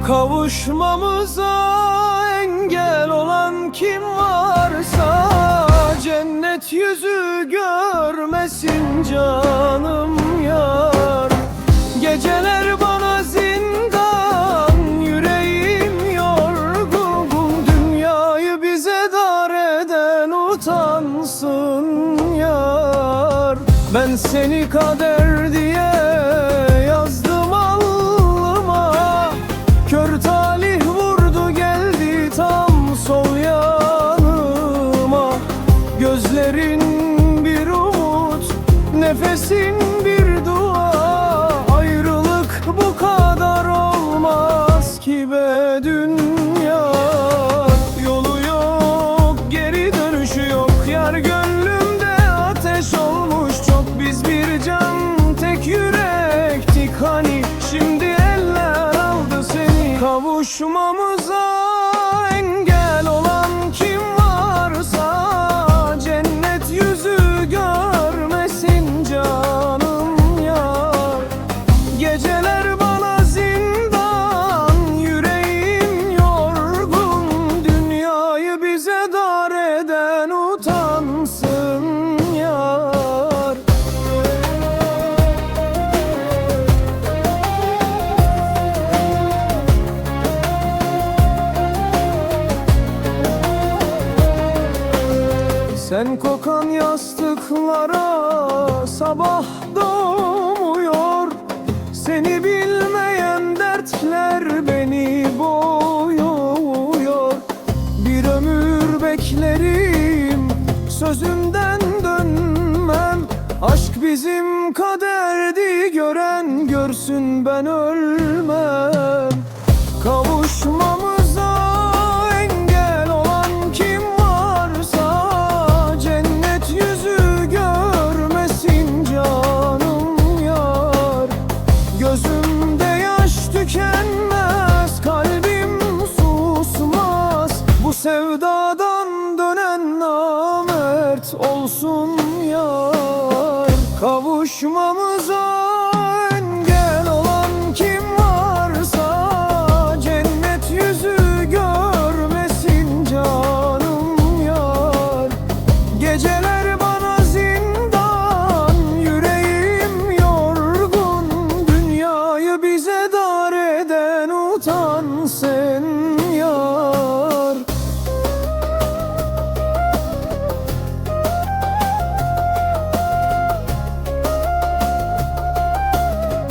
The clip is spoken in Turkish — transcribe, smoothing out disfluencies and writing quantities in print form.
Kavuşmamıza engel olan kim varsa cennet yüzü görmesin canım yar. Geceler bana zindan, yüreğim yorgun. Dünyayı bize dar eden utansın yar. Ben seni kader diye yazdım alnıma. Kör talih vurdu geldi tam sol yanıma. Gözlerin bir umut, nefesin bir dua. Ayrılık bu kadar olmaz ki be dünya. Yolu yok, geri dönüşü yok. Yar gönlümde ateş olmuş çok. Biz bir can, tek yürektik hani. Şimdi eller aldı seni. Kavuşmamıza engel olan kim varsa cennet yüzü görmesin canım yar. Geceler bana zindan, yüreğim yorgun. Dünyayı bize dar eden utansın yar. Sen kokan yastıklara sabah doğmuyor. Seni bilmeyen dertler beni boğuyor. Bir ömür beklerim, sözümden dönmem. Aşk bizim kaderdi, gören görsün ben ölmem. Kavuşmamız